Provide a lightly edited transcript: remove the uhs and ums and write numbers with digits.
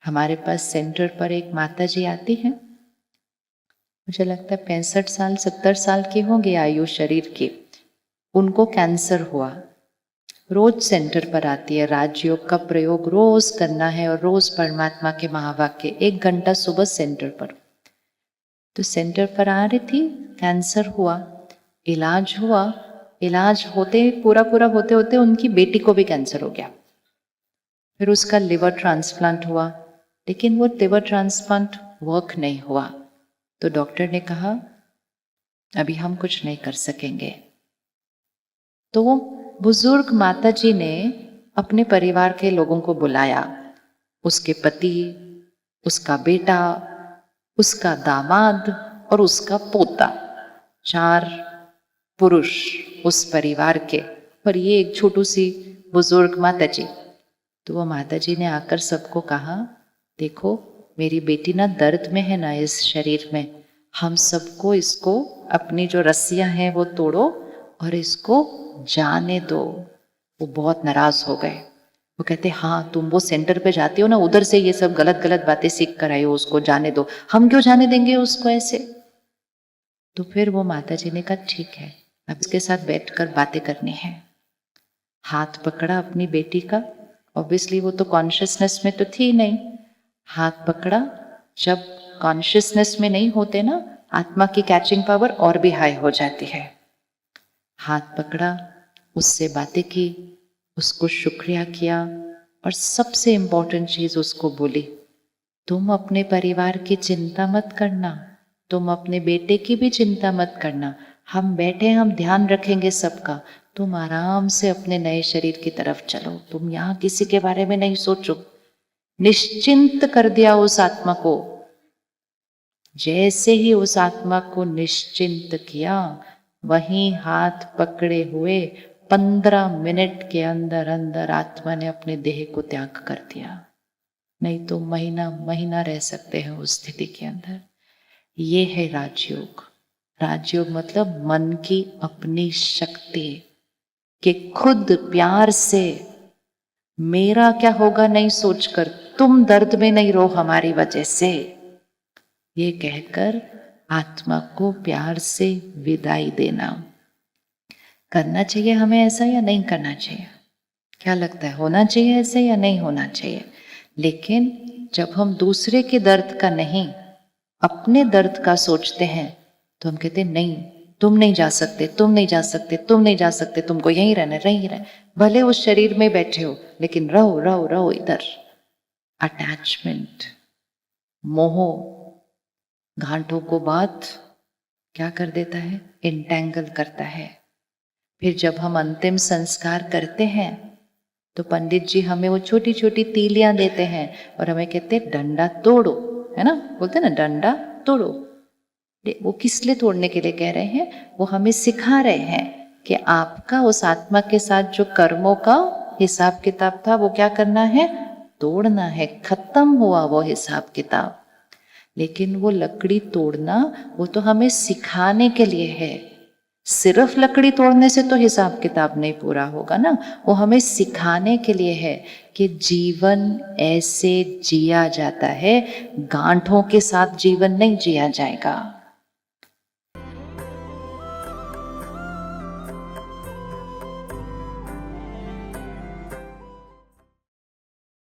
हमारे पास सेंटर पर एक माता जी आती हैं, मुझे लगता है 65 साल 70 साल की होंगी आयु शरीर की। उनको कैंसर हुआ। रोज सेंटर पर आती है। राजयोग का प्रयोग रोज करना है और रोज परमात्मा के महावाक्य 1 घंटा सुबह सेंटर पर। तो सेंटर पर आ रही थी, कैंसर हुआ, इलाज हुआ। इलाज होते पूरा होते होते उनकी बेटी को भी कैंसर हो गया। फिर उसका लिवर ट्रांसप्लांट हुआ, लेकिन वो लिवर ट्रांसप्लांट वर्क नहीं हुआ। तो डॉक्टर ने कहा अभी हम कुछ नहीं कर सकेंगे। तो वो बुजुर्ग माता जी ने अपने परिवार के लोगों को बुलाया, उसके पति, उसका बेटा, उसका दामाद और उसका पोता, 4 पुरुष उस परिवार के, और ये एक छोटू सी बुजुर्ग माता जी। तो वो माता जी ने आकर सबको कहा, देखो मेरी बेटी ना दर्द में है ना इस शरीर में, हम सबको इसको अपनी जो रस्सियां हैं वो तोड़ो और इसको जाने दो। वो बहुत नाराज हो गए। वो कहते हाँ तुम वो सेंटर पे जाती हो ना, उधर से ये सब गलत गलत बातें सीख कर आई हो, उसको जाने दो, हम क्यों जाने देंगे उसको ऐसे। तो फिर वो माता जी ने कहा ठीक है, अब इसके साथ बैठकर बातें करनी है। हाथ पकड़ा अपनी बेटी का, ऑब्वियसली वो तो कॉन्शियसनेस में तो थी नहीं। हाथ पकड़ा, जब कॉन्शियसनेस में नहीं होते ना, आत्मा की कैचिंग पावर और भी हाई हो जाती है। हाथ पकड़ा, उससे बातें की, उसको शुक्रिया किया, और सबसे इम्पोर्टेंट चीज उसको बोली, तुम अपने परिवार की चिंता मत करना, तुम अपने बेटे की भी चिंता मत करना, हम बैठे हम ध्यान रखेंगे सबका, तुम आराम से अपने नए शरीर की तरफ चलो, तुम यहाँ किसी के बारे में नहीं सोचो। निश्चिंत कर दिया उस आत्मा को। जैसे ही उस आत्मा को निश्चिंत किया, वहीं हाथ पकड़े हुए 15 मिनट के अंदर अंदर आत्मा ने अपने देह को त्याग कर दिया। नहीं तो महीना महीना रह सकते हैं उस स्थिति के अंदर। ये है राजयोग। राजयोग मतलब मन की अपनी शक्ति, कि खुद प्यार से मेरा क्या होगा नहीं सोचकर तुम दर्द में नहीं रहो हमारी वजह से, ये कहकर आत्मा को प्यार से विदाई देना। करना चाहिए हमें ऐसा या नहीं करना चाहिए? क्या लगता है, होना चाहिए ऐसे या नहीं होना चाहिए? लेकिन जब हम दूसरे के दर्द का नहीं, अपने दर्द का सोचते हैं, तो हम कहते हैं नहीं तुम नहीं जा सकते, तुम नहीं जा सकते, तुम नहीं जा सकते, तुमको यहीं रहना, यहीं रहना। भले उस शरीर में बैठे हो, लेकिन रहो रहो रहो इधर। अटैचमेंट, मोह, गांठों को बात क्या कर देता है, इंटैंगल करता है। फिर जब हम अंतिम संस्कार करते हैं, तो पंडित जी हमें वो छोटी छोटी तीलियां देते हैं और हमें कहते हैं डंडा तोड़ो, है ना, बोलते हैं ना डंडा तोड़ो। वो किस लिए तोड़ने के लिए कह रहे हैं? वो हमें सिखा रहे हैं कि आपका उस आत्मा के साथ जो कर्मों का हिसाब किताब था, वो क्या करना है, तोड़ना है। खत्म हुआ वो हिसाब किताब। लेकिन वो लकड़ी तोड़ना, वो तो हमें सिखाने के लिए है। सिर्फ लकड़ी तोड़ने से तो हिसाब किताब नहीं पूरा होगा ना, वो हमें सिखाने के लिए है कि जीवन ऐसे जिया जाता है, गांठों के साथ जीवन नहीं जिया जाएगा।